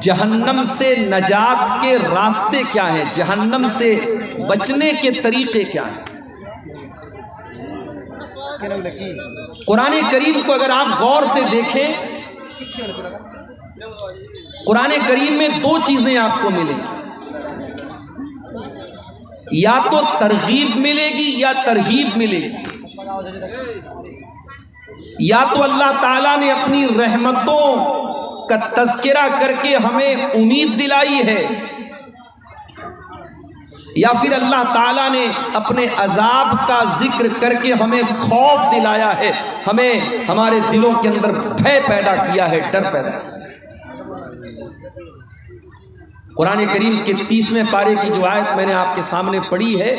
جہنم سے نجات کے راستے کیا ہیں، جہنم سے بچنے کے طریقے کیا ہیں۔ قرآن کریم کو اگر آپ غور سے دیکھیں، قرآن کریم میں دو چیزیں آپ کو ملیں گی، یا تو ترغیب ملے گی یا ترہیب ملے گی۔ یا تو اللہ تعالیٰ نے اپنی رحمتوں کا تذکرہ کر کے ہمیں امید دلائی ہے، یا پھر اللہ تعالیٰ نے اپنے عذاب کا ذکر کر کے ہمیں خوف دلایا ہے، ہمیں ہمارے دلوں کے اندر بھے پیدا کیا ہے، ڈر پیدا کیا۔ قرآن کریم کے 30ویں پارے کی جو آیت میں نے آپ کے سامنے پڑھی ہے،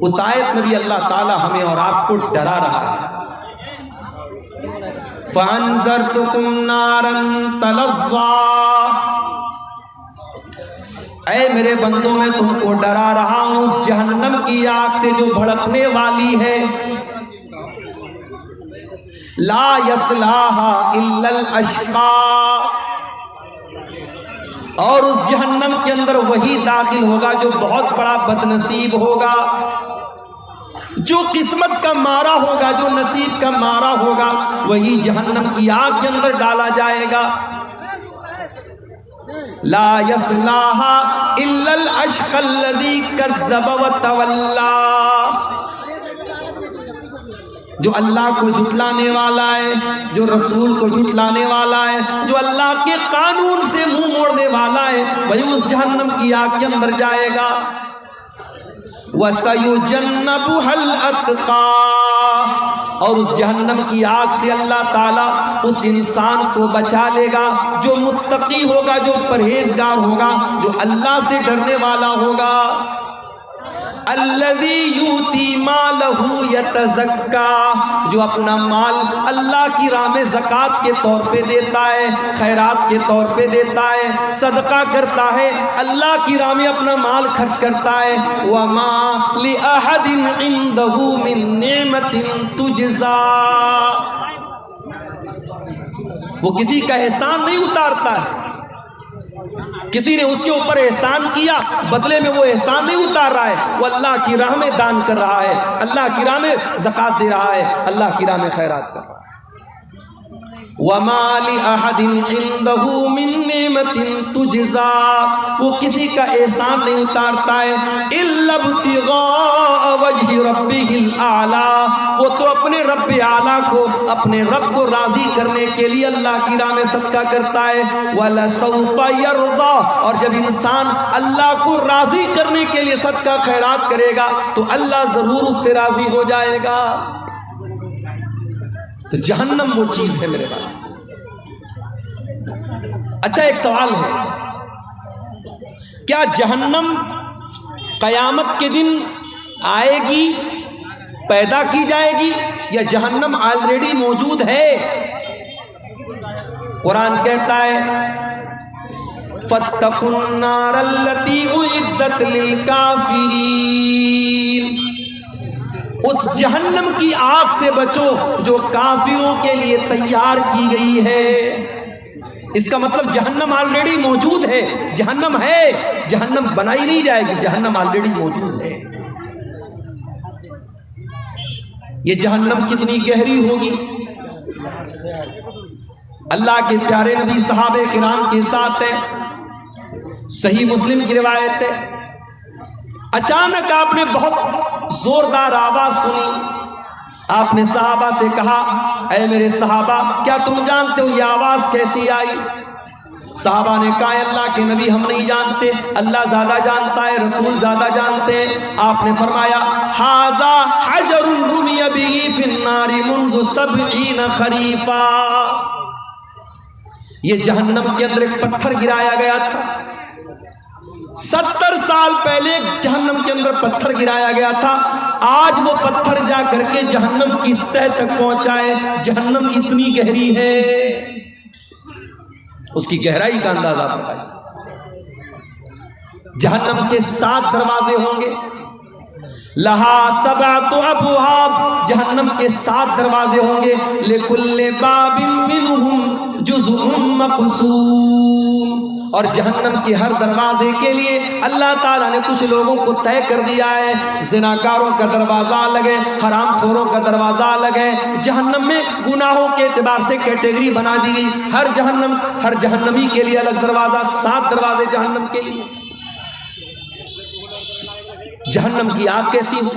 اس آیت میں بھی اللہ تعالیٰ ہمیں اور آپ کو ڈرا رہا ہے۔ فَأَنذَرْتُكُمْ نَارًا تَلَظَّىٰ، اے میرے بندوں میں تم کو ڈرا رہا ہوں اس جہنم کی آگ سے جو بھڑکنے والی ہے۔ لا يصلاها الا الاشقى، اور اس جہنم کے اندر وہی داخل ہوگا جو بہت بڑا بد نصیب ہوگا، جو قسمت کا مارا ہوگا، جو نصیب کا مارا ہوگا، وہی جہنم کی آگ کے اندر ڈالا جائے گا۔ لا يصلاها الا الاشقى الذي كذب وتولى، جو اللہ کو جھٹلانے والا ہے، جو رسول کو جھٹلانے والا ہے، جو اللہ کے قانون سے منہ موڑنے والا ہے، وہی اس جہنم کی آگ کے اندر جائے گا۔ وَسَيُجَنَّبُهَا الْأَتْقَى، اور اس جہنم کی آگ سے اللہ تعالیٰ اس انسان کو بچا لے گا جو متقی ہوگا، جو پرہیزگار ہوگا، جو اللہ سے ڈرنے والا ہوگا۔ الذی یؤتی مالہ یتزکا، جو اپنا مال اللہ کی راہ میں زکوٰۃ کے طور پہ دیتا ہے، خیرات کے طور پہ دیتا ہے، صدقہ کرتا ہے، اللہ کی راہ میں اپنا مال خرچ کرتا ہے۔ وما لأحد عنده من نعمت تجزا، وہ کسی کا احسان نہیں اتارتا ہے، کسی نے اس کے اوپر احسان کیا، بدلے میں وہ احسان نہیں اتار رہا ہے، وہ اللہ کی راہ میں دان کر رہا ہے، اللہ کی راہ میں زکوٰۃ دے رہا ہے، اللہ کی راہ میں خیرات کر رہا ہے۔ وَمَا لِأَحَدٍ عِندَهُ مِن نِعْمَةٍ تُجْزَىٰ، وہ کسی کا احسان نہیں اتارتا ہے، إِلَّا ابْتِغَاءَ وَجْهِ رَبِّهِ الْأَعْلَىٰ، وہ تو اپنے رب اعلیٰ کو، اپنے رب کو راضی کرنے کے لیے اللہ کی راہ میں صدقہ کرتا ہے۔ وَلَسَوْفَ يَرْضَىٰ، اور جب انسان اللہ کو راضی کرنے کے لیے صدقہ خیرات کرے گا تو اللہ ضرور اس سے راضی ہو جائے گا۔ تو جہنم وہ چیز ہے میرے بھائی۔ اچھا ایک سوال ہے، کیا جہنم قیامت کے دن آئے گی، پیدا کی جائے گی، یا جہنم آلریڈی موجود ہے؟ قرآن کہتا ہے فَاتَّقُوا النَّارَ الَّتِي أُعِدَّتْ لِلْكَافِرِينَ، اس جہنم کی آگ سے بچو جو کافروں کے لیے تیار کی گئی ہے۔ اس کا مطلب جہنم آلریڈی موجود ہے، جہنم ہے، جہنم بنائی نہیں جائے گی، جہنم آلریڈی موجود ہے۔ یہ جہنم کتنی گہری ہوگی؟ اللہ کے پیارے نبی صحابہ کرام کے ساتھ ہے، صحیح مسلم کی روایت ہے، اچانک آپ نے بہت زوردار آواز سنی، آپ نے صحابہ سے کہا اے میرے صحابہ کیا تم جانتے ہو یہ آواز کیسی آئی؟ صحابہ نے کہا اللہ کے نبی ہم نہیں جانتے، اللہ زیادہ جانتا ہے، رسول زیادہ جانتے ہیں۔ آپ نے فرمایا ھذا حجر رمی بہ فی النار منذ 70 خریفا، یہ جہنم کے اندر ایک پتھر گرایا گیا تھا، 70 سال پہلے جہنم کے اندر پتھر گرایا گیا تھا، آج وہ پتھر جا کر کے جہنم کی تہ تک پہنچا ہے۔ جہنم اتنی گہری ہے، اس کی گہرائی کا اندازہ لگائیے۔ جہنم کے 7 دروازے ہوں گے، لہا 7 ابواب، جہنم کے 7 دروازے ہوں گے، لکل باب منہم جزء مقسوم، اور جہنم کے ہر دروازے کے لیے اللہ تعالیٰ نے کچھ لوگوں کو طے کر دیا ہے. زناکاروں کا دروازہ الگ ہے، حرام خوروں کا دروازہ الگ ہے. جہنم میں گناہوں کے اعتبار سے کیٹیگری بنا دی گئی. ہر جہنمی کے لیے الگ دروازہ، 7 دروازے جہنم کے لیے. جہنم کی آگ کیسی ہو؟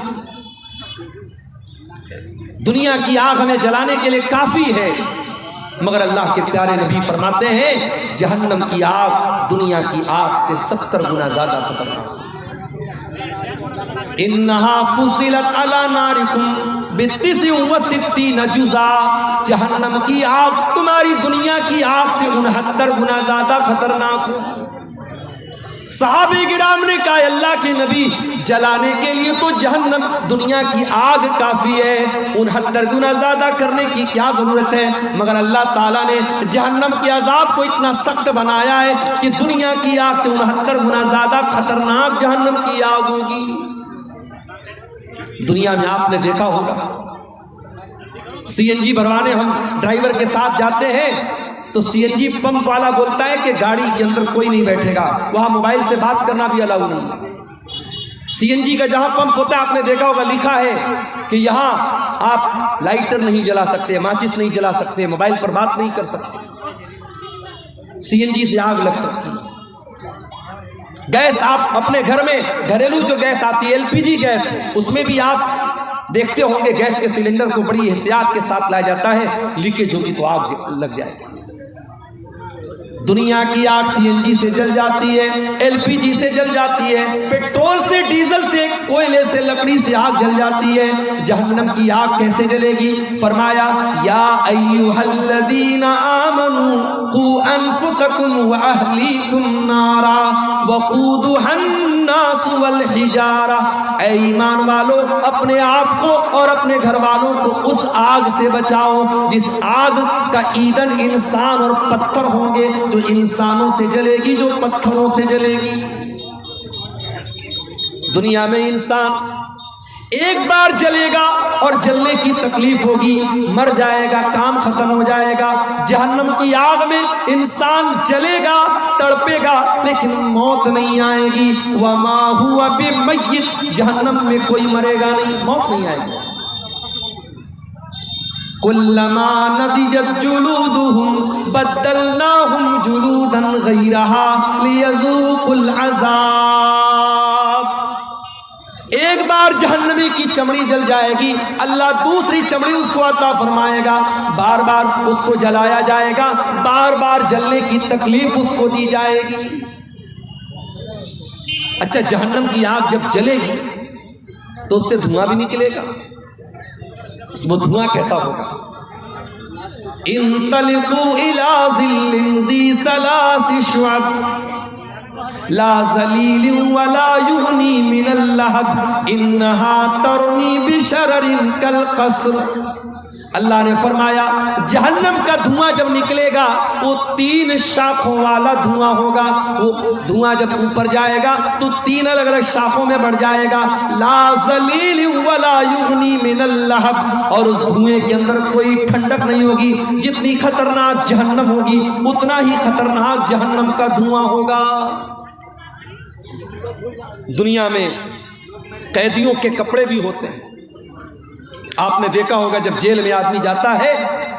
دنیا کی آگ ہمیں جلانے کے لیے کافی ہے، مگر اللہ کے پیارے نبی فرماتے ہیں جہنم کی آگ دنیا کی آگ سے 70 گنا زیادہ خطرناک. انہا فصلت علی نارکم ب69 جزا، جہنم کی آگ تمہاری دنیا کی آگ سے 69 گنا زیادہ خطرناک ہو. صحابہ کرام نے کہا اللہ کے نبی جلانے کے لیے تو جہنم دنیا کی آگ کافی ہے، 69 گنا زیادہ کرنے کی کیا ضرورت ہے؟ مگر اللہ تعالیٰ نے جہنم کے عذاب کو اتنا سخت بنایا ہے کہ دنیا کی آگ سے 69 گنا زیادہ خطرناک جہنم کی آگ ہوگی. دنیا میں آپ نے دیکھا ہوگا سی این جی بھروانے ہم ڈرائیور کے ساتھ جاتے ہیں تو سی این جی پمپ والا بولتا ہے کہ گاڑی کے اندر کوئی نہیں بیٹھے گا، وہاں موبائل سے بات کرنا بھی الاؤ نہیں. سی این جی کا جہاں پمپ ہوتا ہے آپ نے دیکھا ہوگا لکھا ہے کہ یہاں آپ لائٹر نہیں جلا سکتے، ماچس نہیں جلا سکتے، موبائل پر بات نہیں کر سکتے. سی این جی سے آگ لگ سکتی ہے. گیس آپ اپنے گھر میں گھریلو جو گیس آتی ہے ایل پی جی گیس، اس میں بھی آپ دیکھتے ہوں گے گیس کے سلنڈر کو بڑی احتیاط کے ساتھ لایا جاتا ہے، لیکیج ہوگی تو آگ لگ جائے گی. دنیا کی آگ سی این جی سے جل جاتی ہے، ایل پی جی سے جل جاتی ہے، پیٹرول سے، ڈیزل سے، کوئلے سے، لکڑی سے آگ جل جاتی ہے. جہنم کی آگ کیسے جلے گی؟ فرمایا یا ایھا الذین آمنوا قوا انفسکم واہلیکم نارا وقودھا الناس والحجارہ، اے ایمان والو اپنے آپ کو اور اپنے گھر والوں کو اس آگ سے بچاؤ جس آگ کا ایندھن انسان اور پتھر ہوں گے، جو انسانوں سے جلے گی، جو پتھروں سے جلے گی. دنیا میں انسان ایک بار جلے گا اور جلنے کی تکلیف ہوگی، مر جائے گا، کام ختم ہو جائے گا. جہنم کی آگ میں انسان جلے گا، تڑپے گا، لیکن موت نہیں آئے گی. وما ہوا بمیت، جہنم میں کوئی مرے گا نہیں، موت نہیں آئے گی. کلما نضجت جلودهم بدلناهم جلودا غیرها لیذوقوا العذاب. ایک بار جہنمی کی چمڑی جل جائے گی، اللہ دوسری چمڑی اس کو عطا فرمائے گا، بار بار اس کو جلایا جائے گا، بار بار جلنے کی تکلیف اس کو دی جائے گی. اچھا جہنم کی آگ جب جلے گی تو اس سے دھواں بھی نکلے گا، وہ دھواں کیسا ہوگا؟ انطلقوا الى ظل ذی ثلاث شعب لا ظلیل ولا یغنی من اللہب انہا ترمی بشرر کالقصر. اللہ نے فرمایا جہنم کا دھواں جب نکلے گا وہ 3 شاخوں والا دھواں ہوگا. وہ دھواں جب اوپر جائے گا تو 3 الگ الگ شاخوں میں بڑھ جائے گا. لا ذلیل ولا یغنی من اللہب، اور اس دھوئیں کے اندر کوئی ٹھنڈک نہیں ہوگی. جتنی خطرناک جہنم ہوگی اتنا ہی خطرناک جہنم کا دھواں ہوگا. دنیا میں قیدیوں کے کپڑے بھی ہوتے ہیں. آپ نے دیکھا ہوگا جب جیل میں آدمی جاتا ہے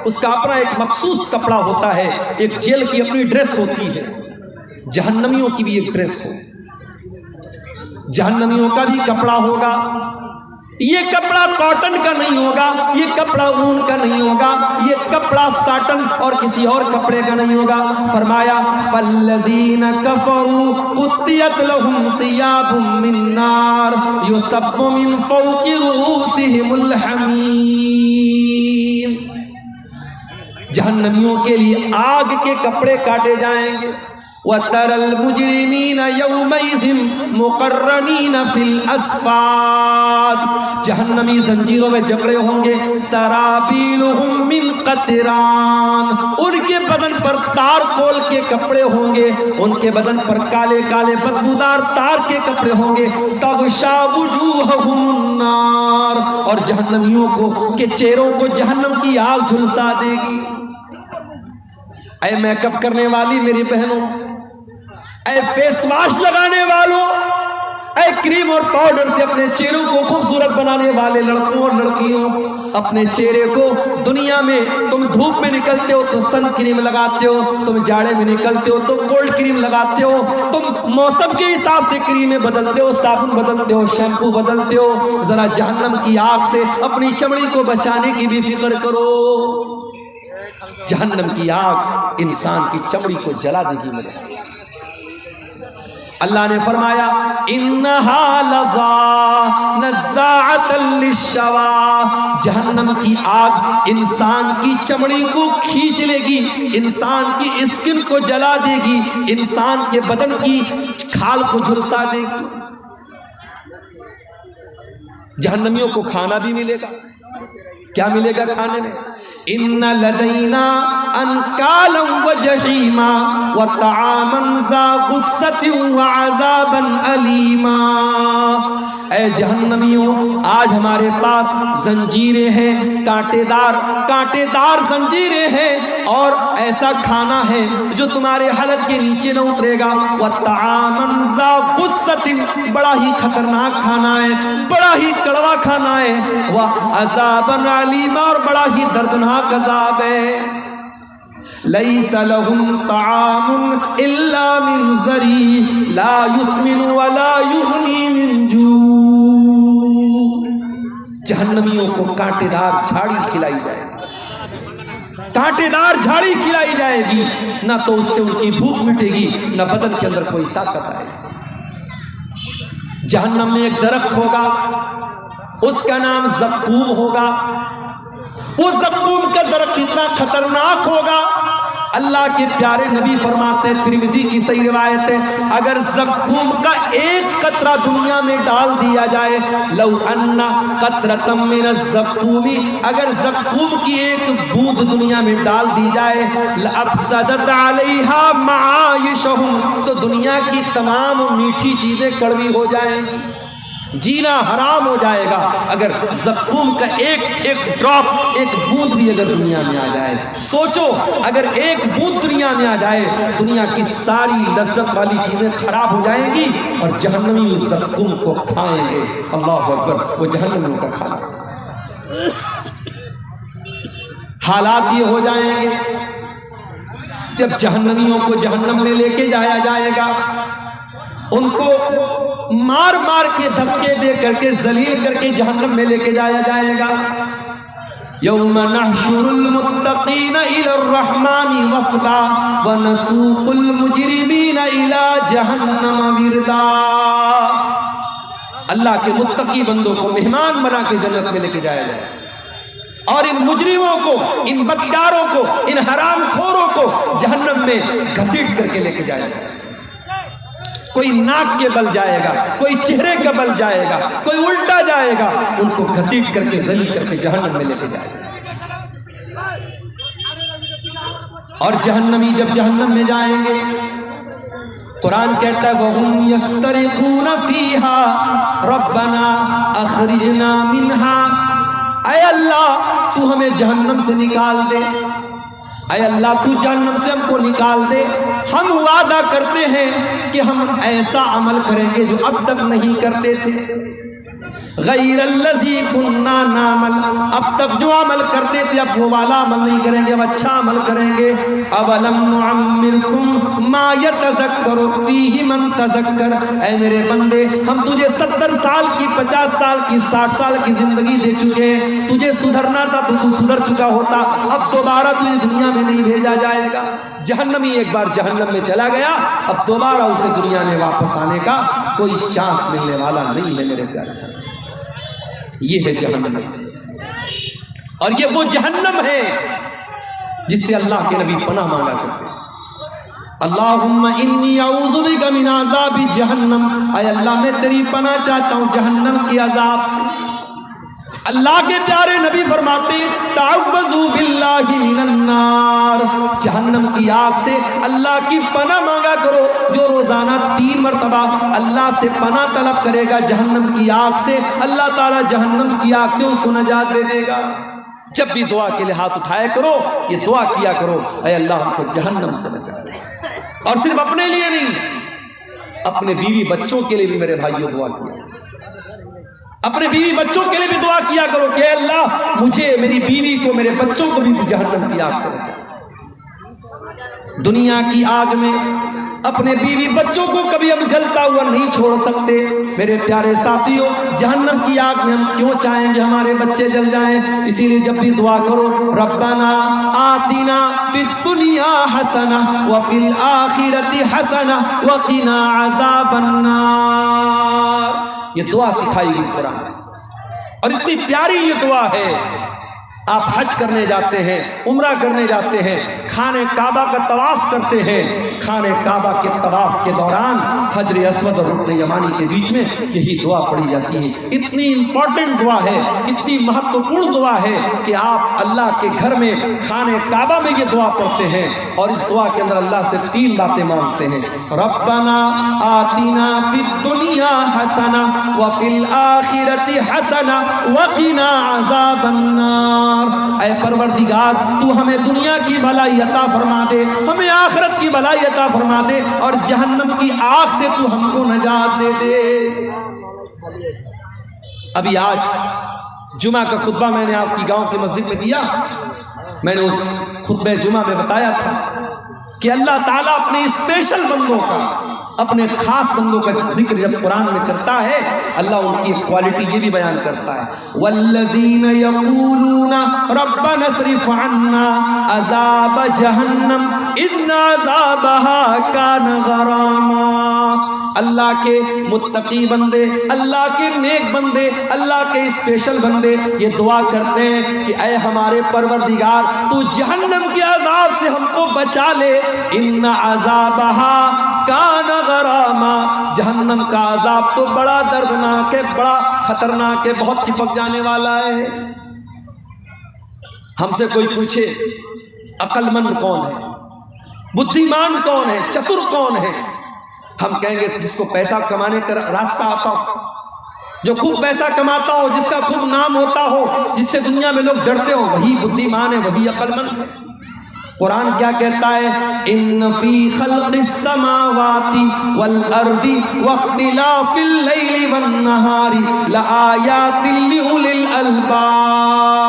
اس کا اپنا ایک مخصوص کپڑا ہوتا ہے، ایک جیل کی اپنی ڈریس ہوتی ہے. جہنمیوں کی بھی ایک ڈریس ہو، جہنمیوں کا بھی کپڑا ہوگا. یہ کپڑا کاٹن کا نہیں ہوگا، یہ کپڑا اون کا نہیں ہوگا، یہ کپڑا ساٹن اور کسی اور کپڑے کا نہیں ہوگا. فرمایا فالذین کفروا قطعت لهم ثیاب من نار یصب من فوق رؤوسهم الحمیم. جہنمیوں کے لیے آگ کے کپڑے کاٹے جائیں گے. وَتَرَى الْمُجْرِمِينَ يَوْمَئِذٍ مُقَرَّنِينَ فِي الْأَصْفَادِ، جہنمی زنجیروں میں جکڑے ہوں گے. سَرَابِيلُهُم مِّن قَطِرَانٍ، ان کے بدن پر تار کول کے کپڑے ہوں گے، ان کے بدن پر کالے کالے بدبودار تار کے کپڑے ہوں گے. تَغْشَى وُجُوهَهُمُ النَّارُ، اور جہنمیوں کو کے چہروں کو جہنم کی آگ جھلسا دے گی. اے میک اپ کرنے والی میری بہنوں، اے فیس واش لگانے والوں، اے کریم اور پاؤڈر سے اپنے چہروں کو خوبصورت بنانے والے لڑکوں اور لڑکیوں، اپنے چہرے کو دنیا میں تم دھوپ میں نکلتے ہو تو سن کریم لگاتے ہو، تم جاڑے میں نکلتے ہو تو کولڈ کریم لگاتے ہو، تم موسم کے حساب سے کریمیں بدلتے ہو، صابن بدلتے ہو، شیمپو بدلتے ہو، ذرا جہنم کی آگ سے اپنی چمڑی کو بچانے کی بھی فکر کرو۔ جہنم کی آگ انسان کی چمڑی کو جلا دے گی میرے۔ اللہ نے فرمایا انہا لظا نزاعۃ للشوا، جہنم کی آگ انسان کی چمڑی کو کھینچ لے گی، انسان کی اسکن کو جلا دے گی، انسان کے بدن کی کھال کو جھلسا دے گی۔ جہنمیوں کو کھانا بھی ملے گا، کیا ملے گا کھانے میں؟ ان لدینا انکالا وجحیما وطعاما ذا غصۃ وعذابا علیما۔ اے جہنمیوں، آج ہمارے پاس زنجیریں ہیں، کانٹے دار زنجیریں ہیں، اور ایسا کھانا ہے جو تمہارے حلق کے نیچے نہ اترے گا۔ وطعاما ذا غصۃ، بڑا ہی خطرناک کھانا ہے، بڑا ہی کڑوا کھانا ہے، وعذابا علیما، اور بڑا ہی دردناک عذاب ہے۔ لیس لهم طعام الا من ضریع لا یسمن ولا یغنی من جوع۔ جہنمیوں کو کانٹے دار جھاڑی کھلائی جائے گی، کانٹے دار جھاڑی کھلائی جائے گی، نہ تو اس سے ان کی بھوک مٹے گی، نہ بدن کے اندر کوئی طاقت آئے گی۔ جہنم میں ایک درخت ہوگا، اس کا نام زقوم ہوگا۔ وہ زقوم کا درخت اتنا خطرناک ہوگا، اللہ کے پیارے نبی فرماتے ہیں، ترمذی کی صحیح روایت ہے، اگر زقوم کا ایک قطرہ دنیا میں ڈال دیا جائے، لو ان قطرۃ من الزقوم، اگر زقوم کی ایک بوند دنیا میں ڈال دی جائے، لافسدت علیہا معایشہم، تو دنیا کی تمام میٹھی چیزیں کڑوی ہو جائیں گی، جینا حرام ہو جائے گا۔ اگر زقوم کا ایک ڈراپ، ایک بوند بھی اگر دنیا میں آ جائے، سوچو اگر ایک بوند دنیا میں آ جائے، دنیا کی ساری لذت والی چیزیں خراب ہو جائیں گی، اور جہنمی اس زقوم کو کھائیں گے۔ اللہ اکبر، وہ جہنمیوں کا کھانا۔ حالات یہ ہو جائیں گے جب جہنمیوں کو جہنم میں لے کے جایا جائے گا، ان کو مار مار کے دھکے دے کر کے ذلیل کر کے جہنم میں لے کے جایا جائے گا۔ یوم نحشر المتقین الی الرحمن وفدا ونسوق المجرمین الی جہنم وردا۔ اللہ کے متقی بندوں کو مہمان بنا کے جنت میں لے کے جایا جائے، اور ان مجرموں کو، ان بدکاروں کو، ان حرام خوروں کو جہنم میں گھسیٹ کر کے لے کے جایا جائے۔ کوئی ناک کے بل جائے گا، کوئی چہرے کا بل جائے گا، کوئی الٹا جائے گا، ان کو گھسیٹ کر کے ذلیل کر کے جہنم میں لے کے جائے گا۔ اور جہنمی جب جہنم میں جائیں گے، قرآن کہتا ہے وَهُمْ يَسْتَرِخُونَ فِيهَا رَبَّنَا أَخْرِجْنَا مِنْهَا، اے اللہ تو ہمیں جہنم سے نکال دے، اے اللہ تو جہنم سے ہم کو نکال دے، ہم وعدہ کرتے ہیں کہ ہم ایسا عمل کریں گے جو اب تک نہیں کرتے تھے، غیر الذی کننا نعمل، اب تک جو عمل کرتے تھے اب وہ والا عمل نہیں کریں گے، اب اچھا عمل کریں گے۔ اولم نعمرکم ما یتذکر فیہ من تذکر، اے میرے بندے ہم تجھے 70 سال کی، 50 سال کی، 60 سال کی زندگی دے چکے ہیں، تجھے سدھرنا تھا تو تو سدھر چکا ہوتا، اب دوبارہ تجھے دنیا میں نہیں بھیجا جائے گا۔ جہنمی ایک بار جہنم میں چلا گیا، اب دوبارہ اسے دنیا میں واپس آنے کا کوئی چانس ملنے والا نہیں ہے میرے پیارے ساتھی۔ یہ ہے جہنم، اور یہ وہ جہنم ہے جس سے اللہ کے نبی پناہ مانگا کرتے ہیں۔ اللہم انی اعوذ بک من عذاب جہنم، اے اللہ میں تیری پناہ چاہتا ہوں جہنم کے عذاب سے۔ اللہ کے پیارے نبی فرماتے ہیں تعوذوا باللہ من النار، جہنم کی آگ سے اللہ کی پناہ مانگا کرو۔ جو روزانہ 3 مرتبہ اللہ سے پناہ طلب کرے گا جہنم کی آگ سے، اللہ تعالیٰ جہنم کی آگ سے اس کو نجات دے دے گا۔ جب بھی دعا کے لیے ہاتھ اٹھایا کرو یہ دعا کیا کرو، اے اللہ ہم کو جہنم سے بچا دے۔ اور صرف اپنے لیے نہیں، اپنے بیوی بچوں کے لیے بھی میرے بھائیوں دعا کیا، اپنے بیوی بچوں کے لیے بھی دعا کیا کرو کہ اے اللہ مجھے، میری بیوی کو، میرے بچوں کو بھی جہنم کی آگ سے بچا۔ دنیا کی آگ میں اپنے بیوی بچوں کو کبھی ہم جلتا ہوا نہیں چھوڑ سکتے۔ میرے پیارے ساتھیوں، جہنم کی آگ میں ہم کیوں چاہیں گے ہمارے بچے جل جائیں؟ اسی لیے جب بھی دعا کرو ربنا آتنا فی الدنیا حسنہ وفی الآخرۃ حسنہ وقنا عذاب النار، یہ دعا سکھائی گئی قرآن میں، اور اتنی پیاری یہ دعا ہے۔ آپ حج کرنے جاتے ہیں، عمرہ کرنے جاتے ہیں، خانہ کعبہ کا طواف کرتے ہیں، خانہ کعبہ کے طواف کے دوران حجر اسود اور رکن یمانی کے بیچ میں یہی دعا پڑھی جاتی ہے۔ اتنی امپورٹنٹ دعا ہے، اتنی مہتوپورن دعا ہے کہ آپ اللہ کے گھر میں خانہ کعبہ میں یہ دعا پڑھتے ہیں، اور اس دعا کے اندر اللہ سے 3 باتیں مانگتے ہیں، ربنا آتنا فی الدنیا حسنہ وفی الآخرۃ حسنہ وقنا عذاب النار۔ اے پروردگار تو ہمیں دنیا کی بھلائی عطا فرما دے، ہمیں آخرت کی بھلائی عطا فرما دے، اور جہنم کی آگ سے تو ہم کو نجات دے دے۔ ابھی آج جمعہ کا خطبہ میں نے آپ کی گاؤں کی مسجد میں دیا، میں نے اس خطبہ جمعہ میں بتایا تھا کہ اللہ تعالیٰ اپنے اسپیشل بندوں کا، اپنے خاص بندوں کا ذکر جب قرآن میں کرتا ہے، اللہ ان کی کوالٹی یہ بھی بیان کرتا ہے، والذین یقولون ربنا اصرف عنا عذاب جہنم ان عذابها کان غراما۔ اللہ کے متقی بندے، اللہ کے نیک بندے، اللہ کے اسپیشل بندے یہ دعا کرتے ہیں کہ اے ہمارے پروردگار تو جہنم کے عذاب سے ہم کو بچا لے، ان عذابها کان غراما، جہنم کا عذاب تو بڑا دردناک ہے، بڑا خطرناک ہے، بہت چپک جانے والا ہے۔ ہم سے کوئی پوچھے عقل مند کون ہے، بدھیمان کون ہے، چتر کون ہے، ہم کہیں گے جس کو پیسہ کمانے کا راستہ آتا ہو، جو خوب پیسہ کماتا ہو، جس کا خوب نام ہوتا ہو، جس سے دنیا میں لوگ ڈرتے ہو، وہی بدھیمان ہے، وہی عقل مند ہے۔ قرآن کیا کہتا ہے، ان فی خلق السماوات والارض واختلاف اللیل والنہار لآیات لأولی الالباب۔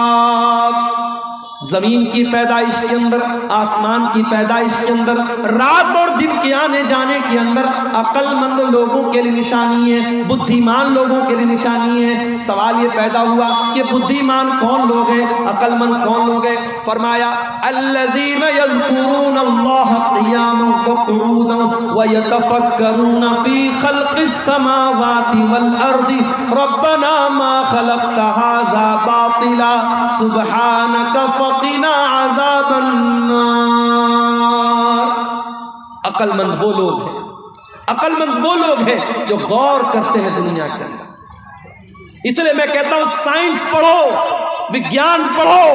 زمین کی پیدائش کے اندر، آسمان کی پیدائش کے اندر، رات اور دن کے آنے جانے کے اندر عقل مند لوگوں کے لیے نشانی ہے، بدھیمان لوگوں کے لیے نشانی ہے۔ سوال یہ پیدا ہوا کہ بدھیمان کون لوگ ہیں، عقل مند کون لوگ ہیں؟ فرمایا الذین یذکرون اللہ قیاما وقعودا ویتفکرون فی خلق السماوات والارض ربنا ما خلقت ھذا باطلا سبحانک فقنا عذاب النار۔ عقل مند وہ لوگ ہیں، عقل مند وہ لوگ ہیں جو غور کرتے ہیں دنیا کے اندر۔ اس لیے میں کہتا ہوں سائنس پڑھو، وگیان پڑھو۔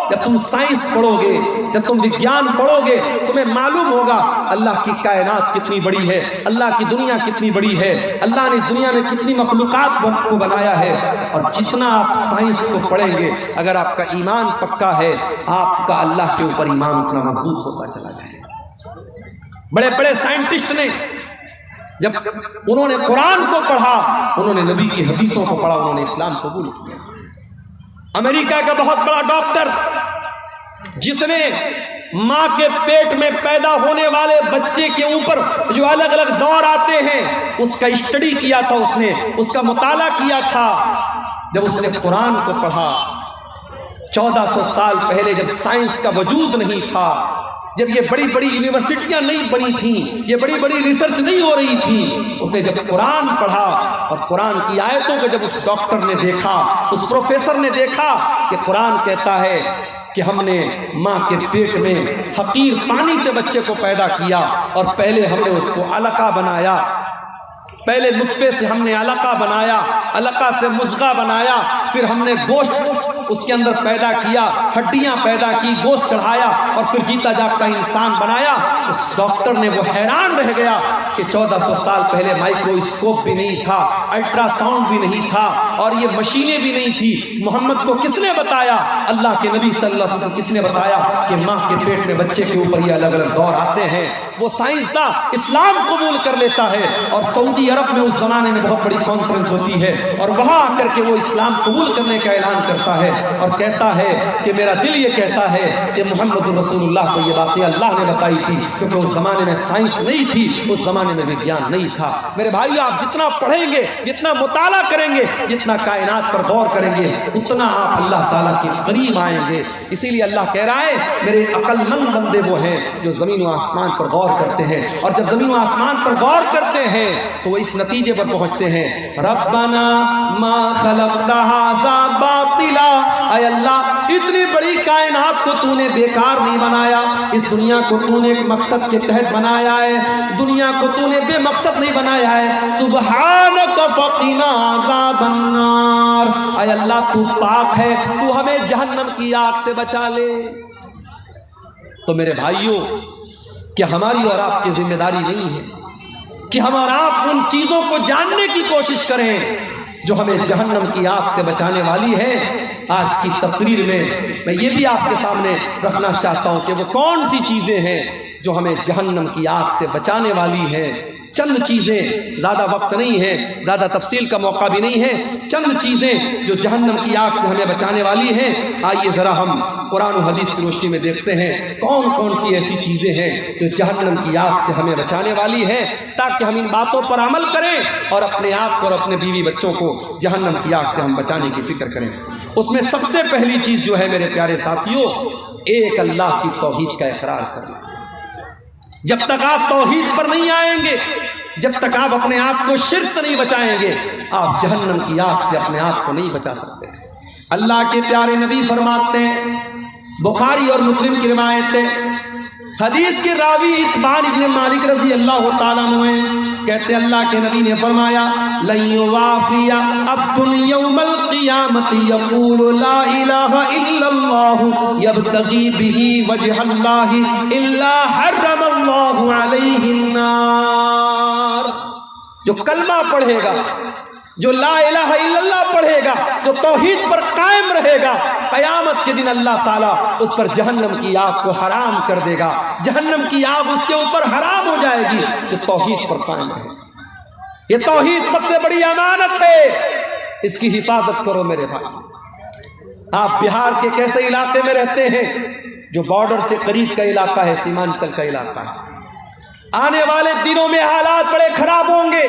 جب تم سائنس پڑھو گے، جب تم وگیان پڑھو گے، تمہیں معلوم ہوگا اللہ کی کائنات کتنی بڑی ہے، اللہ کی دنیا کتنی بڑی ہے، اللہ نے اس دنیا میں کتنی مخلوقات کو بنایا ہے۔ اور جتنا آپ سائنس کو پڑھیں گے، اگر آپ کا ایمان پکا ہے، آپ کا اللہ کے اوپر ایمان اتنا مضبوط ہوتا چلا جائے گا۔ بڑے بڑے سائنٹسٹ نے جب انہوں نے قرآن کو پڑھا، انہوں نے نبی کی حدیثوں کو پڑھا، انہوں نے اسلام قبول کیا۔ امریکہ کا بہت بڑا ڈاکٹر جس نے ماں کے پیٹ میں پیدا ہونے والے بچے کے اوپر جو الگ الگ دور آتے ہیں، اس کا اسٹڈی کیا تھا، اس نے اس کا مطالعہ کیا تھا۔ جب اس نے قرآن کو پڑھا، 1400 سال پہلے جب سائنس کا وجود نہیں تھا، جب یہ بڑی بڑی یونیورسٹیاں نہیں بنی تھیں، یہ بڑی بڑی ریسرچ نہیں ہو رہی تھی، اس نے جب قرآن پڑھا اور قرآن کی آیتوں کو جب اس ڈاکٹر نے دیکھا، اس پروفیسر نے دیکھا کہ قرآن کہتا ہے کہ ہم نے ماں کے پیٹ میں حقیر پانی سے بچے کو پیدا کیا، اور پہلے ہم نے اس کو علقہ بنایا، پہلے نطفے سے ہم نے علقہ بنایا، علقہ سے مضغہ بنایا، پھر ہم نے گوشت اس کے اندر پیدا کیا، ہڈیاں پیدا کی، گوشت چڑھایا اور پھر جیتا جاگتا انسان بنایا، اس ڈاکٹر نے وہ حیران رہ گیا کہ 1400 سال پہلے مائکرو اسکوپ بھی نہیں تھا، الٹرا ساؤنڈ بھی نہیں تھا اور یہ مشینیں بھی نہیں تھی۔ محمد کو کس نے بتایا؟ اللہ کے نبی صلی اللہ علیہ وسلم کو کس نے بتایا کہ ماں کے پیٹ میں بچے کے اوپر یہ الگ الگ دور آتے ہیں؟ وہ سائنسداں اسلام قبول کر لیتا ہے اور سعودی عرب میں اس زمانے میں بہت بڑی کانفرنس ہوتی ہے اور وہاں آ کر کے وہ اسلام قبول کرنے کا اعلان کرتا ہے اور کہتا ہے کہ میرا دل یہ کہتا ہے کہ محمد رسول اللہ کو یہ باتیں اللہ نے بتائی تھی، کیونکہ اس زمانے میں سائنس نہیں تھی، اس زمانے میں وگیان نہیں تھا۔ میرے بھائیو، آپ جتنا پڑھیں گے، جتنا مطالعہ کریں گے، جتنا کائنات پر غور کریں گے، اتنا آپ اللہ تعالیٰ کے قریب آئیں گے۔ اسی لیے اللہ کہہ رہا ہے میرے عقل مند بندے وہ ہیں جو زمین و آسمان پر غور کرتے ہیں، اور جب زمین و آسمان پر غور کرتے ہیں تو وہ اس نتیجے پر پہنچتے ہیں، ربنا ما خلقت ھذا باطلا، اے اللہ اتنی بڑی کائنات کو تو نے بیکار نہیں بنایا، اس دنیا کو تو نے ایک مقصد کے تحت بنایا ہے، دنیا کو تو نے بے مقصد نہیں بنایا ہے۔ سبحانک فقنا عذاب النار، اے اللہ تو پاک ہے، تو ہمیں جہنم کی آگ سے بچا لے۔ تو میرے بھائیوں، کہ ہماری اور آپ کی ذمہ داری نہیں ہے کہ ہم اور آپ ان چیزوں کو جاننے کی کوشش کریں جو ہمیں جہنم کی آگ سے بچانے والی ہے؟ آج کی تقریر میں یہ بھی آپ کے سامنے رکھنا چاہتا ہوں کہ وہ کون سی چیزیں ہیں جو ہمیں جہنم کی آگ سے بچانے والی ہیں۔ چند چیزیں، زیادہ وقت نہیں ہے، زیادہ تفصیل کا موقع بھی نہیں ہے، چند چیزیں جو جہنم کی آگ سے ہمیں بچانے والی ہیں۔ آئیے ذرا ہم قرآن و حدیث کی روشنی میں دیکھتے ہیں کون کون سی ایسی چیزیں ہیں جو جہنم کی آگ سے ہمیں بچانے والی ہیں، تاکہ ہم ان باتوں پر عمل کریں اور اپنے آپ کو اور اپنے بیوی بچوں کو جہنم کی آگ سے ہم بچانے کی فکر کریں۔ اس میں سب سے پہلی چیز جو ہے میرے پیارے ساتھیوں، ایک اللہ کی توحید کا اقرار کرنا۔ جب تک آپ توحید پر نہیں آئیں گے، جب تک آپ اپنے آپ کو شرک سے نہیں بچائیں گے، آپ جہنم کی آگ سے اپنے آپ کو نہیں بچا سکتے۔ اللہ کے پیارے نبی فرماتے ہیں، بخاری اور مسلم کی روایت ہے، حدیث کے راوی اتبان ابن مالک رضی اللہ تعالیٰ عنہ ہیں، کہتے اللہ کے نبی نے فرمایا، لن یوافی عبد یوم القیامت یقول لا الہ الا اللہ یبتغی بہ وجہ اللہ الا حرم اللہ علیہ النار۔ جو کلمہ پڑھے گا، جو لا الہ الا اللہ پڑھے گا، جو توحید پر قائم رہے گا، قیامت کے دن اللہ تعالیٰ اس پر جہنم کی آگ کو حرام کر دے گا، جہنم کی آگ اس کے اوپر حرام ہو جائے گی جو توحید پر قائم رہے گا۔ یہ توحید سب سے بڑی امانت ہے، اس کی حفاظت کرو میرے بھائی۔ آپ بہار کے کیسے علاقے میں رہتے ہیں جو بارڈر سے قریب کا علاقہ ہے، سیمانچل کا علاقہ ہے، آنے والے دنوں میں حالات بڑے خراب ہوں گے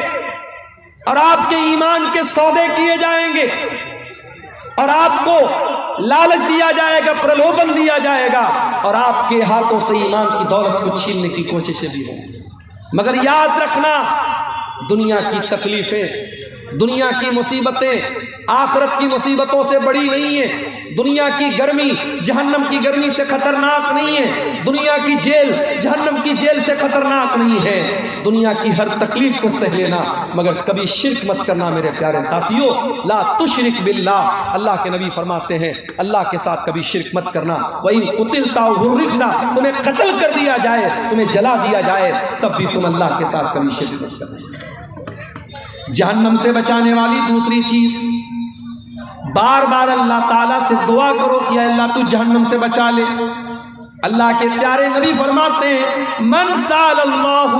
اور آپ کے ایمان کے سودے کیے جائیں گے اور آپ کو لالچ دیا جائے گا، پرلوبن دیا جائے گا اور آپ کے ہاتھوں سے ایمان کی دولت کو چھیننے کی کوششیں بھی ہوں گی۔ مگر یاد رکھنا، دنیا کی تکلیفیں، دنیا کی مصیبتیں آخرت کی مصیبتوں سے بڑی نہیں ہیں۔ دنیا کی گرمی جہنم کی گرمی سے خطرناک نہیں ہے، دنیا کی جیل جہنم کی جیل سے خطرناک نہیں ہے۔ دنیا کی ہر تکلیف کو سہ لینا، مگر کبھی شرک مت کرنا میرے پیارے ساتھیوں۔ لا تشرک باللہ، اللہ کے نبی فرماتے ہیں اللہ کے ساتھ کبھی شرک مت کرنا۔ وَإِن قُتِلْتَ أَوْ حُرِّقْتَ، تمہیں قتل کر دیا جائے، تمہیں جلا دیا جائے، تب بھی تم اللہ کے ساتھ کبھی شرک مت کرنا۔ جہنم سے بچانے والی دوسری چیز، بار بار اللہ تعالیٰ سے دعا کرو کہ اے اللہ تو جہنم سے بچا لے۔ اللہ کے پیارے نبی فرماتے ہیں من سال اللہ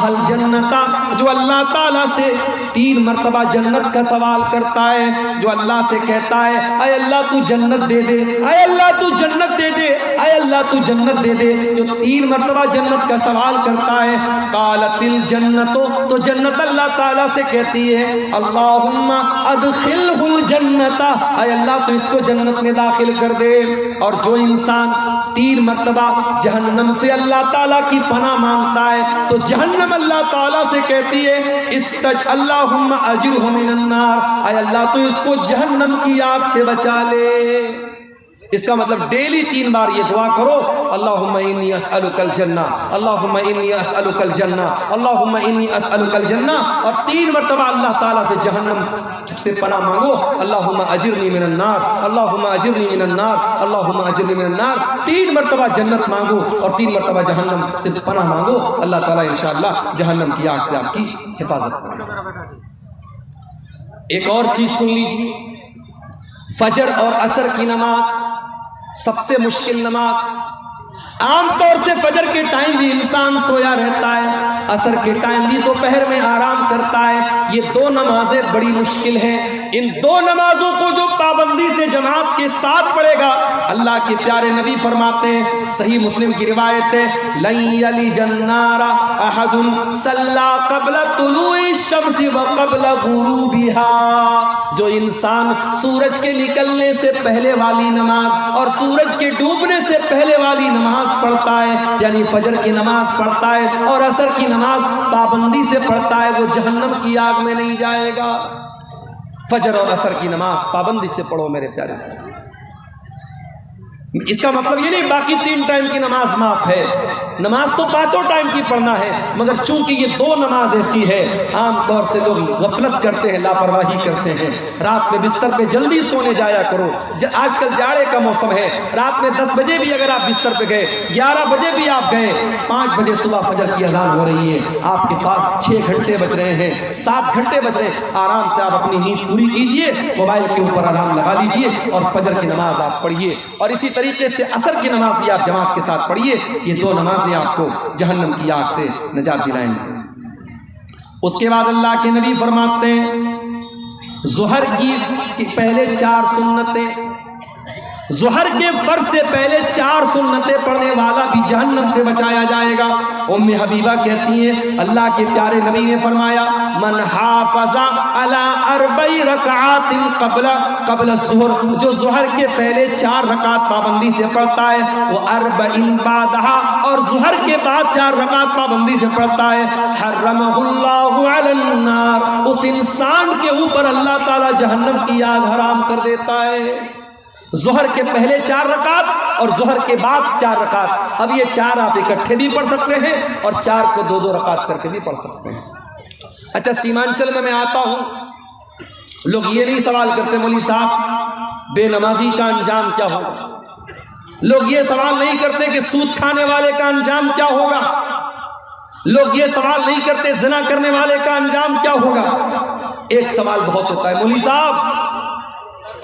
الجنت، جو اللہ تعالیٰ سے 3 مرتبہ جنت کا سوال کرتا ہے، جو اللہ سے کہتا ہے اے اللہ تو جنت دے دے، اے اللہ تو جنت دے دے، اے اللہ تو جنت دے دے، جو 3 مرتبہ جنت کا سوال کرتا ہے، قالت الجنت، تو جنت اللہ تعالیٰ سے کہتی ہے اللہم ادخلہ الجنت، اے اللہ تو اس کو جنت میں داخل کر دے۔ اور جو انسان 3 مرتبہ جہنم سے اللہ تعالیٰ کی پناہ مانگتا ہے تو جہنم اللہ تعالیٰ سے کہتی ہے استج اللہم اجرہ من النار، اے اللہ تو اس کو جہنم کی آگ سے بچا لے۔ اس کا مطلب ڈیلی 3 بار یہ دعا کرو، اللہم انی اسألک الجنہ، اللہم انی اسألک الجنہ، اللہم انی اسألک الجنہ، اور 3 مرتبہ اللہ تعالیٰ سے جہنم سے پناہ مانگو، اللہم اجرنی من النار، اللہم اجرنی من النار، اللہم اجرنی من النار، 3 مرتبہ جنت مانگو اور 3 مرتبہ جہنم سے پناہ مانگو، اللہ تعالیٰ انشاءاللہ جہنم کی آگ سے آپ کی حفاظت کرے۔ ایک اور چیز سن لیجیے، فجر اور عصر کی نماز سب سے مشکل نماز۔ عام طور سے فجر کے ٹائم بھی انسان سویا رہتا ہے، عصر کے ٹائم بھی دوپہر میں آرام کرتا ہے، یہ 2 نمازیں بڑی مشکل ہیں۔ ان 2 نمازوں کو جو پابندی سے جماعت کے ساتھ پڑھے گا، اللہ کے پیارے نبی فرماتے ہیں، صحیح مسلم کی روایت ہے، لن یلج النار احد صلی قبل طلوع الشمس وقبل غروبها، جو انسان سورج کے نکلنے سے پہلے والی نماز اور سورج کے ڈوبنے سے پہلے والی نماز پڑھتا ہے، یعنی فجر کی نماز پڑھتا ہے اور عصر کی نماز پابندی سے پڑھتا ہے، وہ جہنم کی آگ میں نہیں جائے گا۔ فجر اور عصر کی نماز پابندی سے پڑھو میرے پیارے سے۔ اس کا مطلب یہ نہیں باقی 3 ٹائم کی نماز معاف ہے، نماز تو 5 ٹائم کی پڑھنا ہے، مگر چونکہ یہ 2 نماز ایسی ہے عام طور سے لوگ غفلت کرتے ہیں، لاپرواہی کرتے ہیں۔ رات میں بستر پہ جلدی سونے جایا کرو، آج کل جاڑے کا موسم ہے، رات میں 10 بجے بھی اگر آپ بستر پہ گئے، 11 بجے بھی آپ گئے، 5 بجے صبح فجر کی اذان ہو رہی ہے، آپ کے پاس 6 گھنٹے بچ رہے ہیں، 7 گھنٹے بچ رہے ہیں، آرام سے آپ اپنی نیند پوری کیجئے، موبائل کے اوپر الارم لگا لیجئے اور فجر کی نماز آپ پڑھیے، اور اسی طریقے سے عصر کی نماز بھی آپ جماعت کے ساتھ پڑھیے۔ یہ 2 نمازیں آپ کو جہنم کی آگ سے نجات دلائیں گے۔ اس کے بعد اللہ کے نبی فرماتے ہیں، ظہر کی پہلے 4 سنتیں، ظہر کے فرض سے پہلے 4 سنتیں پڑھنے والا بھی جہنم سے بچایا جائے گا۔ ام حبیبہ کہتی ہیں، اللہ کے پیارے نبی نے فرمایا، من حافظ علی 4 رکعات قبل الظہر، جو ظہر کے پہلے 4 رکعات پابندی سے پڑھتا ہے، وہ 4 بعدہا، اور ظہر کے بعد 4 رکعات پابندی سے پڑھتا ہے، حرمہ اللہ علی النار، اس انسان کے اوپر اللہ تعالی جہنم کی آگ حرام کر دیتا ہے۔ ظہر کے پہلے 4 رکعت اور ظہر کے بعد 4 رکعت، اب یہ 4 آپ اکٹھے بھی پڑھ سکتے ہیں اور 4 کو 2 رکعت کر کے بھی پڑھ سکتے ہیں۔ اچھا، سیمانچل میں آتا ہوں، لوگ یہ نہیں سوال کرتے مولوی صاحب بے نمازی کا انجام کیا ہوگا، لوگ یہ سوال نہیں کرتے کہ سود کھانے والے کا انجام کیا ہوگا، لوگ یہ سوال نہیں کرتے زنا کرنے والے کا انجام کیا ہوگا۔ ایک سوال بہت ہوتا ہے، مولوی صاحب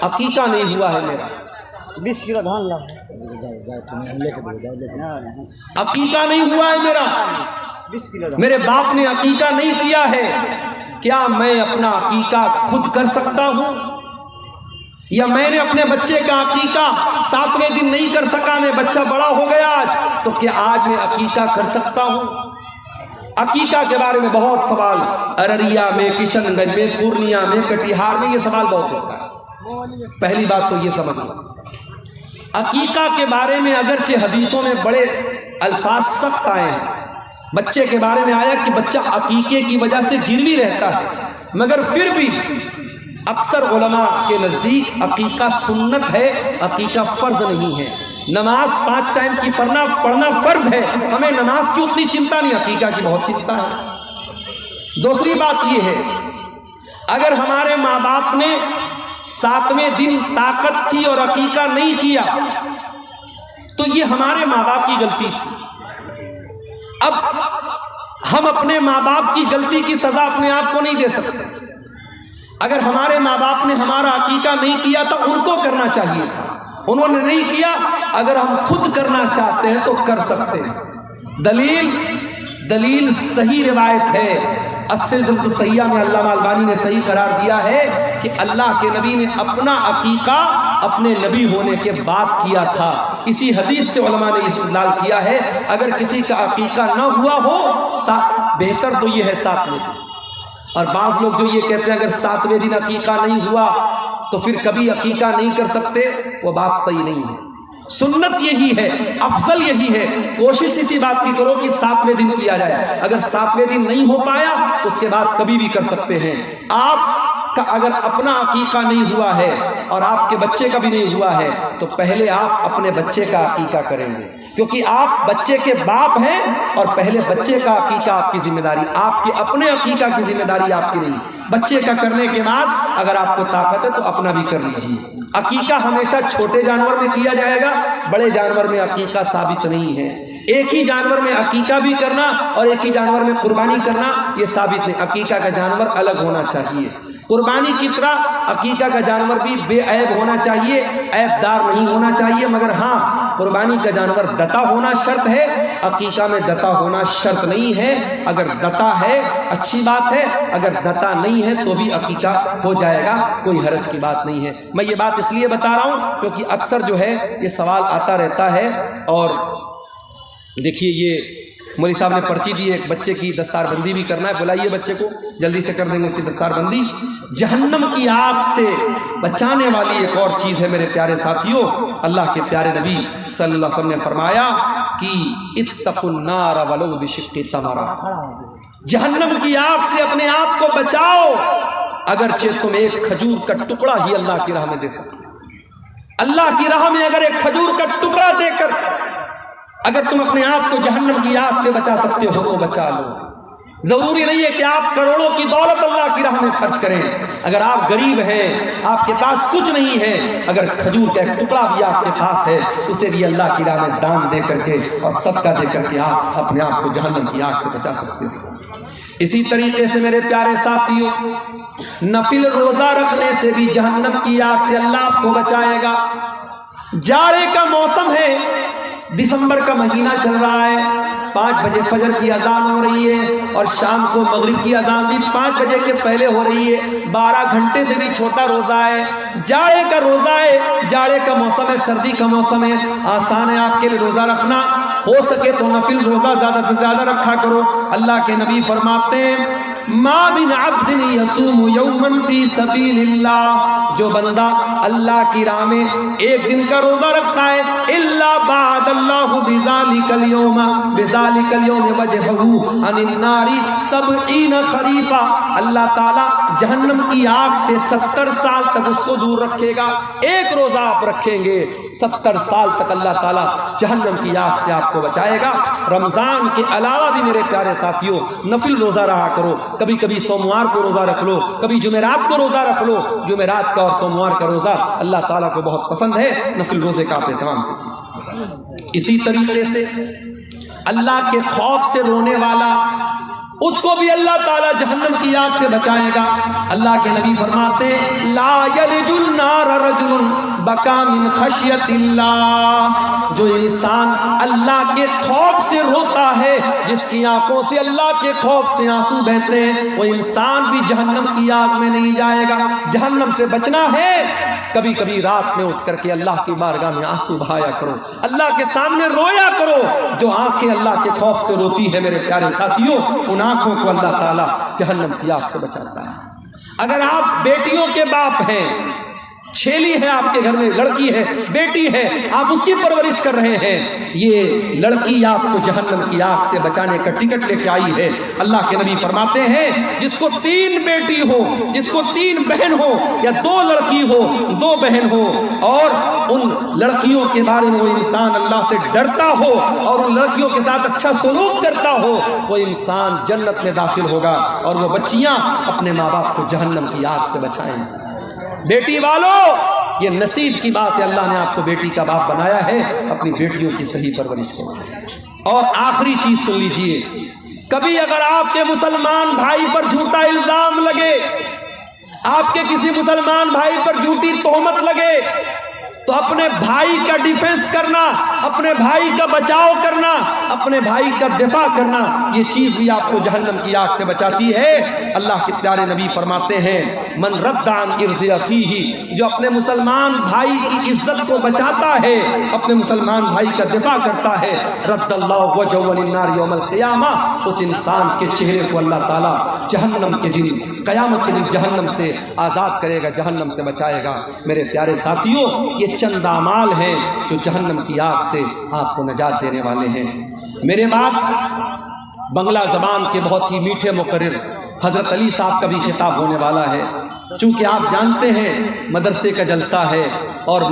عقیقہ نہیں ہوا ہے میرا، 20 کلو دھان لا، عقیقہ نہیں ہوا ہے میرا، 20 کلو میرے باپ نے عقیقہ نہیں کیا ہے، کیا میں اپنا عقیقہ خود کر سکتا ہوں؟ یا میں نے اپنے بچے کا عقیقہ 7ویں دن نہیں کر سکا، میں بچہ بڑا ہو گیا آج، تو کیا آج میں عقیقہ کر سکتا ہوں؟ عقیقہ کے بارے میں بہت سوال ارریہ میں، کشن گنج میں، پورنیہ میں، کٹیہار میں، یہ سوال بہت ہوتا ہے۔ پہلی بات تو یہ سمجھ لو، عقیقہ کے بارے میں اگرچہ حدیثوں میں بڑے الفاظ سخت آئے ہیں، بچے کے بارے میں آیا کہ بچہ عقیقے کی وجہ سے گروی رہتا ہے، مگر پھر بھی اکثر علماء کے نزدیک عقیقہ سنت ہے، عقیقہ فرض نہیں ہے۔ نماز 5 ٹائم کی پڑھنا فرض ہے، ہمیں نماز کی اتنی چنتا نہیں، عقیقہ کی بہت چنتا ہے۔ دوسری بات یہ ہے، اگر ہمارے ماں باپ نے 7ویں دن طاقت تھی اور عقیقہ نہیں کیا تو یہ ہمارے ماں باپ کی غلطی تھی۔ اب ہم اپنے ماں باپ کی غلطی کی سزا اپنے آپ کو نہیں دے سکتے۔ اگر ہمارے ماں باپ نے ہمارا عقیقہ نہیں کیا تو ان کو کرنا چاہیے تھا، انہوں نے نہیں کیا، اگر ہم خود کرنا چاہتے ہیں تو کر سکتے ہیں۔ دلیل صحیح روایت ہے، السلسلۃ الصحیحہ میں علامہ البانی نے صحیح قرار دیا ہے کہ اللہ کے نبی نے اپنا عقیقہ اپنے نبی ہونے کے بعد کیا تھا۔ اسی حدیث سے علماء نے استدلال کیا ہے، اگر کسی کا عقیقہ نہ ہوا ہو بہتر تو یہ ہے 7ویں دن۔ اور بعض لوگ جو یہ کہتے ہیں اگر 7ویں دن عقیقہ نہیں ہوا تو پھر کبھی عقیقہ نہیں کر سکتے، وہ بات صحیح نہیں ہے۔ سنت یہی ہے، افضل یہی ہے، کوشش اسی بات کی کرو کہ 7ویں دن کیا جائے، اگر 7ویں دن نہیں ہو پایا اس کے بعد کبھی بھی کر سکتے ہیں۔ آپ کا اگر اپنا عقیقہ نہیں ہوا ہے اور آپ کے بچے کا بھی نہیں ہوا ہے تو پہلے آپ اپنے بچے کا عقیقہ کریں گے، کیونکہ آپ بچے کے باپ ہیں اور پہلے بچے کا عقیقہ آپ کی ذمہ داری، آپ کے اپنے عقیقہ کی ذمہ داری آپ کی نہیں، بچے کا کرنے کے بعد اگر آپ کو طاقت ہے تو اپنا بھی کر لیجیے۔ عقیقہ ہمیشہ چھوٹے جانور میں کیا جائے گا، بڑے جانور میں عقیقہ ثابت نہیں ہے۔ ایک ہی جانور میں عقیقہ بھی کرنا اور ایک ہی جانور میں قربانی کرنا یہ ثابت نہیں، عقیقہ کا جانور الگ ہونا چاہیے۔ قربانی کی طرح عقیقہ کا جانور بھی بے عیب ہونا چاہیے، عیب دار نہیں ہونا چاہیے، مگر ہاں قربانی کا جانور دتا ہونا شرط ہے، عقیقہ میں دتا ہونا شرط نہیں ہے۔ اگر دتا ہے اچھی بات ہے، اگر دتا نہیں ہے تو بھی عقیقہ ہو جائے گا، کوئی حرج کی بات نہیں ہے۔ میں یہ بات اس لیے بتا رہا ہوں کیونکہ اکثر جو ہے یہ سوال آتا رہتا ہے۔ اور دیکھیے یہ مولوی صاحب نے پرچی دی ہے، ایک بچے کی دستار بندی بھی کرنا ہے، بلائیے بچے کو، جلدی سے کر دیں گے اس کی دستار بندی۔ جہنم کی آگ سے بچانے والی ایک اور چیز ہے میرے پیارے ساتھیوں، اللہ کے پیارے نبی صلی اللہ علیہ وسلم نے فرمایا کہ اتقوا النار ولو بشق تمرہ، جہنم کی آگ سے اپنے آپ کو بچاؤ اگرچہ تم ایک کھجور کا ٹکڑا ہی اللہ کی راہ میں دے سکتے، اللہ کی راہ میں اگر ایک کھجور کا ٹکڑا دے کر اگر تم اپنے آپ کو جہنم کی آگ سے بچا سکتے ہو تو بچا لو۔ ضروری نہیں ہے کہ آپ کروڑوں کی دولت اللہ کی راہ میں خرچ کریں، اگر آپ غریب ہیں، آپ کے پاس کچھ نہیں ہے، اگر کھجور کا ایک ٹکڑا بھی آپ کے پاس ہے اسے بھی اللہ کی راہ میں دان دے کر کے اور صدقہ دے کر کے آپ اپنے آپ کو جہنم کی آگ سے بچا سکتے ہو۔ اسی طریقے سے میرے پیارے ساتھیوں، نفل روزہ رکھنے سے بھی جہنم کی آگ سے اللہ آپ کو بچائے گا۔ جاڑے کا موسم ہے، دسمبر کا مہینہ چل رہا ہے، 5 بجے فجر کی اذان ہو رہی ہے اور شام کو مغرب کی اذان بھی 5 بجے کے پہلے ہو رہی ہے، 12 گھنٹے سے بھی چھوٹا روزہ ہے، جاڑے کا روزہ ہے، جاڑے کا موسم ہے، سردی کا موسم ہے، آسان ہے آپ کے لیے روزہ رکھنا، ہو سکے تو نفل روزہ زیادہ سے زیادہ رکھا کرو۔ اللہ کے نبی فرماتے ہیں ما بن عبد یصوم یوما فی سبیل اللہ، جو بندہ اللہ کی راہ میں ایک دن کا روزہ رکھتا ہے، الا بعد اللہ بذالک اليوم وجہہ عن النار 70 خریفہ، اللہ تعالی جہنم کی آگ سے 70 سال تک اس کو دور رکھے گا۔ ایک روزہ آپ رکھیں گے 70 سال تک اللہ تعالی جہنم کی آگ سے آپ کو بچائے گا۔ رمضان کے علاوہ بھی میرے پیارے ساتھیوں نفل روزہ رہا کرو، کبھی کبھی سوموار کو روزہ رکھ لو، کبھی جمعرات کو روزہ رکھ لو، جمعرات کا اور سوموار کا روزہ اللہ تعالیٰ کو بہت پسند ہے، نفل روزے کا آپ اہتمام کیجیے۔ اسی طریقے سے اللہ کے خوف سے رونے والا، اس کو بھی اللہ تعالیٰ جہنم کی آگ سے بچائے گا۔ اللہ کے نبی فرماتے ہیں لا یلج النار رجل بکا من خشیت اللہ، جو انسان اللہ کے خوف سے روتا ہے، جس کی آنکھوں سے اللہ کے خوف سے آنسو بہتے ہیں، وہ انسان بھی جہنم کی آگ میں نہیں جائے گا۔ جہنم سے بچنا ہے، کبھی کبھی رات میں اٹھ کر کے اللہ کی بارگاہ میں آنسو بہایا کرو، اللہ کے سامنے رویا کرو۔ جو آنکھیں اللہ کے خوف سے روتی ہے میرے پیارے ساتھیوں، ان آنکھوں کو اللہ تعالیٰ جہنم کی آگ سے بچاتا ہے۔ اگر آپ بیٹیوں کے باپ ہیں، چھیلی ہے آپ کے گھر میں، لڑکی ہے، بیٹی ہے، آپ اس کی پرورش کر رہے ہیں، یہ لڑکی آپ کو جہنم کی آگ سے بچانے کا ٹکٹ لے کے آئی ہے۔ اللہ کے نبی فرماتے ہیں جس کو 3 بیٹی ہو، جس کو 3 بہن ہو، یا 2 لڑکی ہو 2 بہن ہو، اور ان لڑکیوں کے بارے میں وہ انسان اللہ سے ڈرتا ہو اور ان لڑکیوں کے ساتھ اچھا سلوک کرتا ہو، وہ انسان جنت میں داخل ہوگا اور وہ بچیاں اپنے ماں باپ کو جہنم کی آگ سے بچائیں گی۔ بیٹی والو، یہ نصیب کی بات ہے، اللہ نے آپ کو بیٹی کا باپ بنایا ہے، اپنی بیٹیوں کی صحیح پرورش کرو۔ اور آخری چیز سن لیجئے، کبھی اگر آپ کے مسلمان بھائی پر جھوٹا الزام لگے، آپ کے کسی مسلمان بھائی پر جھوٹی تہمت لگے، تو اپنے بھائی کا ڈیفنس کرنا، اپنے بھائی کا بچاؤ کرنا، اپنے بھائی کا دفاع کرنا، یہ چیز بھی آپ کو جہنم کی آگ سے بچاتی ہے۔ اللہ کے پیارے نبی فرماتے ہیں من رد عن عرض اخیہ، جو اپنے مسلمان بھائی کی عزت کو بچاتا ہے، اپنے مسلمان بھائی کا دفاع کرتا ہے، رد اللہ وجہہ عن النار یوم القیامہ، اس انسان کے چہرے کو اللہ تعالیٰ جہنم کے دن، قیامت کے دن جہنم سے آزاد کرے گا، جہنم سے بچائے گا۔ میرے پیارے ساتھیوں، یہ چند اعمال ہیں جو جہنم کی آگ سے آپ کو نجات دینے والے ہیں۔ میرے بعد بنگلہ زبان کے بہت ہی میٹھے مقرر حضرت علی صاحب کا بھی خطاب ہونے والا ہے۔ چونکہ آپ جانتے ہیں مدرسے کا جلسہ ہے اور